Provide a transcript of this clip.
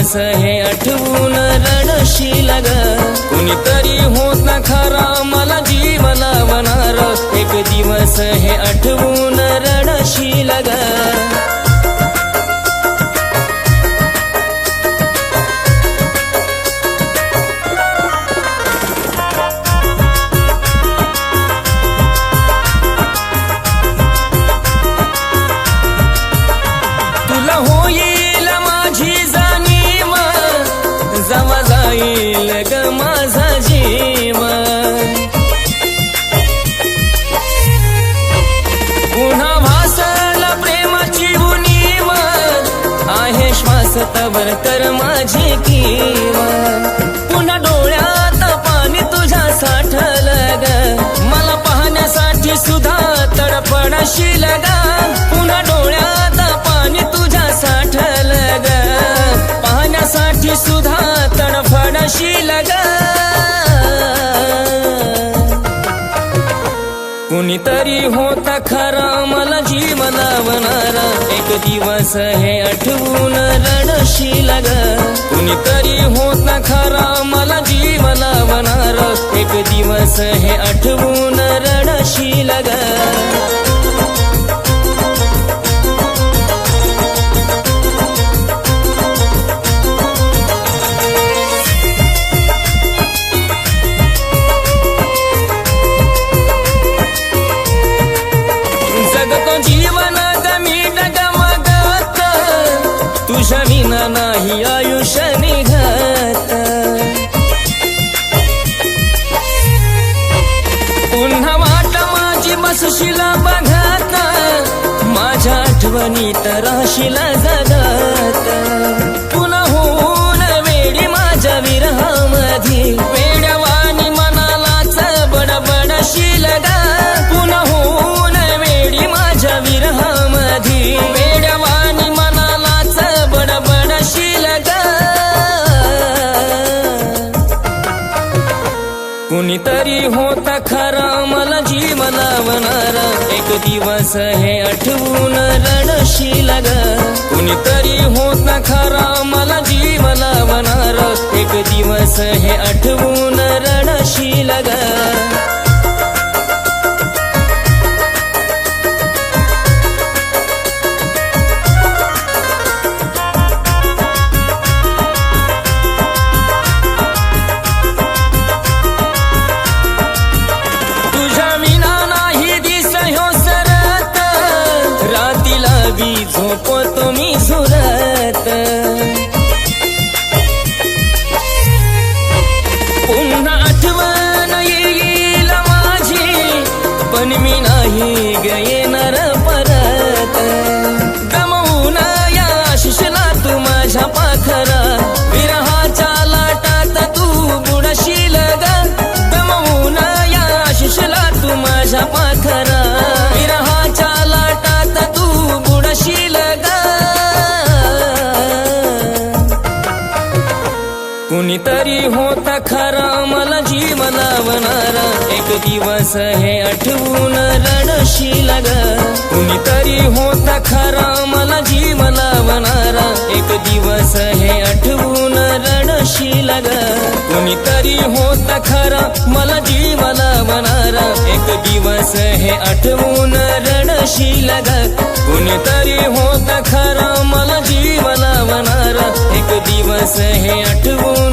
दिवस हे आठवून रडशील ग कुणीतरी होत ना खरा मला जीव लावणार एक दिवस हे आठवून रडशील ग तुला होईल माझी जाणीव जवा जाईल ग माझा जीव पुन्हा भासला प्रेमाची उणीव आहे श्वास तवर तर माझी कीव पुन्हा डोळ्यात पाणी तुझ्या साठलं ग मला पाहण्यासाठी सुद्धा तडपडशील ग पुन्हा डोळ्यात पाणी तुझ्या साठलं ग पाहण्यासाठी सुद्धा तडफडशील ग कुणीतरी होता खरा मला जीव लावणारा एक दिवस हे आठवून रडशील ग कुणीतरी होता खरा मला जीव लावणारा एक दिवस हे आठवून रडशील ग जीवन गमी डगमगत तुझ्या विना नाही आयुष्य निघत पुन्हा वाट माझी बसशील बघत माझ्या आठवणीत राहशील जगत पुन्हा होऊन वेडी माझ्या विरहामधी वेड्यावानी मनालाच बडबडशील ग पुन्हा होऊन वेडी माझ्या विरहामधी वेड्यावानी मनालाच बडबडशील ग कुणीतरी होता खरा मला जीव लावणारा एक दिवस हे आठवून रडशील ग कुणीतरी होता खरा मला जीव लावणारा एक दिवस हे आठवून रडशील ग झोपतो मी झुरत पुन्हा आठवण येईल माझी पण मी नाही येणार परत गमवून या आशिषला तू माझ्या पाखरा विरहाच्या लाटात तू बुडशील ग गमवून या आशिषला तू माझ्या पाखरा विरहाच्या लाटात तू बुडशील ग कुणीतरी होता खरा मला जीव लावणारा एक दिवस हे आठवून रडशील ग कुणीतरी होता खरा मला जीव लावणारा एक दिवस हे आठवून रडशील ग कुणीतरी होता खरा मला जीव लावणारा एक दिवस हे आठवून रडशील ग कुणीतरी होता खरा मला जीव लावणारा एक दिवस हे आठवून